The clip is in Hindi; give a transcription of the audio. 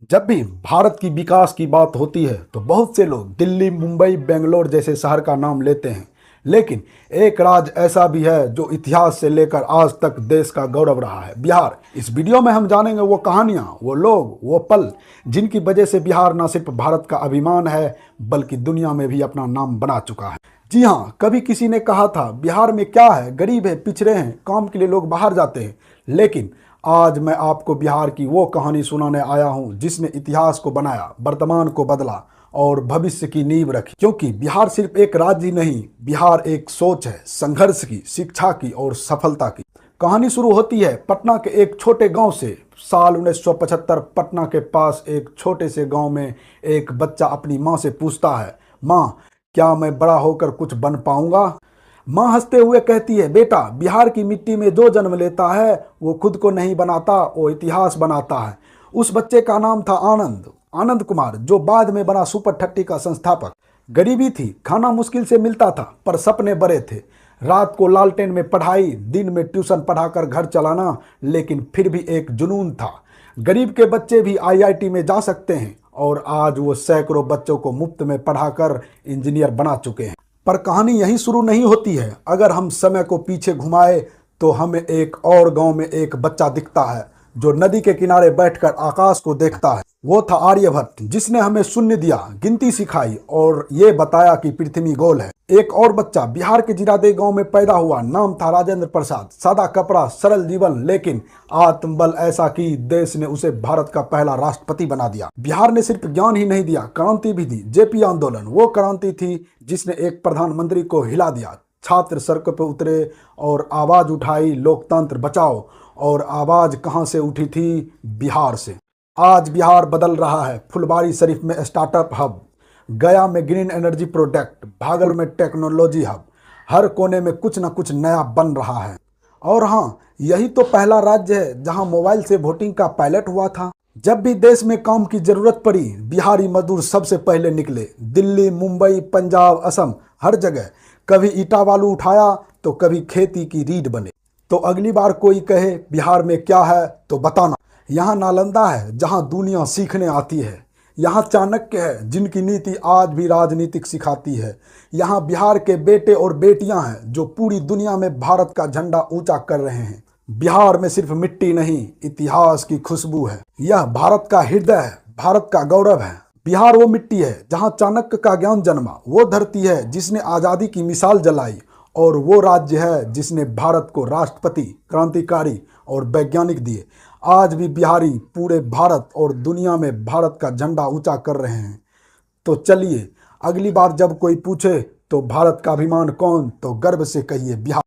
जब भी भारत की विकास की बात होती है तो बहुत से लोग दिल्ली, मुंबई, बेंगलोर जैसे शहर का नाम लेते हैं। लेकिन एक राज्य ऐसा भी है जो इतिहास से लेकर आज तक देश का गौरव रहा है, बिहार। इस वीडियो में हम जानेंगे वो कहानियां, वो लोग, वो पल जिनकी वजह से बिहार न सिर्फ भारत का अभिमान है बल्कि दुनिया में भी अपना नाम बना चुका है। जी हाँ, कभी किसी ने कहा था बिहार में क्या है, गरीब है, पिछड़े हैं, काम के लिए लोग बाहर जाते हैं। लेकिन आज मैं आपको बिहार की वो कहानी सुनाने आया हूँ जिसने इतिहास को बनाया, वर्तमान को बदला और भविष्य की नींव रखी। क्योंकि बिहार सिर्फ एक राज्य नहीं, बिहार एक सोच है, संघर्ष की, शिक्षा की और सफलता की। कहानी शुरू होती है पटना के एक छोटे गांव से। साल 1975। पटना के पास एक छोटे से गांव में एक बच्चा अपनी माँ से पूछता है, माँ, क्या मैं बड़ा होकर कुछ बन पाऊंगा? माँ हंसते हुए कहती है, बेटा, बिहार की मिट्टी में जो जन्म लेता है वो खुद को नहीं बनाता, वो इतिहास बनाता है। उस बच्चे का नाम था आनंद, आनंद कुमार, जो बाद में बना सुपर 30 का संस्थापक। गरीबी थी, खाना मुश्किल से मिलता था, पर सपने बड़े थे। रात को लालटेन में पढ़ाई, दिन में ट्यूशन पढ़ाकर घर चलाना, लेकिन फिर भी एक जुनून था। गरीब के बच्चे भी आईआईटी में जा सकते हैं और आज वो सैकड़ों बच्चों को मुफ्त में पढ़ाकर इंजीनियर बना चुके हैं। पर कहानी यहीं शुरू नहीं होती है। अगर हम समय को पीछे घुमाए तो हमें एक और गांव में एक बच्चा दिखता है जो नदी के किनारे बैठकर आकाश को देखता है। वो था आर्यभट्ट, जिसने हमें शून्य दिया, गिनती सिखाई और ये बताया कि पृथ्वी गोल है। एक और बच्चा बिहार के जिरादे गांव में पैदा हुआ, नाम था राजेंद्र प्रसाद। सादा कपड़ा, सरल जीवन, लेकिन आत्मबल ऐसा कि देश ने उसे भारत का पहला राष्ट्रपति बना दिया। बिहार ने सिर्फ ज्ञान ही नहीं दिया, क्रांति भी दी। जेपी आंदोलन वो क्रांति थी जिसने एक प्रधानमंत्री को हिला दिया। छात्र सड़कों पर उतरे और आवाज उठाई, लोकतंत्र बचाओ। और आवाज कहां से उठी थी? बिहार से। आज बिहार बदल रहा है। फुलबारी शरीफ में स्टार्टअप हब, गया में ग्रीन एनर्जी प्रोडक्ट, भागल में टेक्नोलॉजी हब। हर कोने में कुछ न कुछ नया बन रहा है। और हाँ, यही तो पहला राज्य है जहां मोबाइल से वोटिंग का पायलट हुआ था। जब भी देश में काम की जरूरत पड़ी, बिहारी मजदूर सबसे पहले निकले। दिल्ली, मुंबई, पंजाब, असम, हर जगह कभी ईटा बालू उठाया तो कभी खेती की रीढ़ बने। तो अगली बार कोई कहे बिहार में क्या है तो बताना, यहाँ नालंदा है जहाँ दुनिया सीखने आती है। यहाँ चाणक्य है जिनकी नीति आज भी राजनीतिक सिखाती है। यहाँ बिहार के बेटे और बेटियां हैं जो पूरी दुनिया में भारत का झंडा ऊंचा कर रहे हैं। बिहार में सिर्फ मिट्टी नहीं, इतिहास की खुशबू है। यह भारत का हृदय है, भारत का गौरव है। बिहार वो मिट्टी है जहाँ चाणक्य का ज्ञान जन्मा, वो धरती है जिसने आज़ादी की मिसाल जलाई, और वो राज्य है जिसने भारत को राष्ट्रपति, क्रांतिकारी और वैज्ञानिक दिए। आज भी बिहारी पूरे भारत और दुनिया में भारत का झंडा ऊंचा कर रहे हैं। तो चलिए, अगली बार जब कोई पूछे तो भारत का अभिमान कौन, तो गर्व से कहिए बिहार।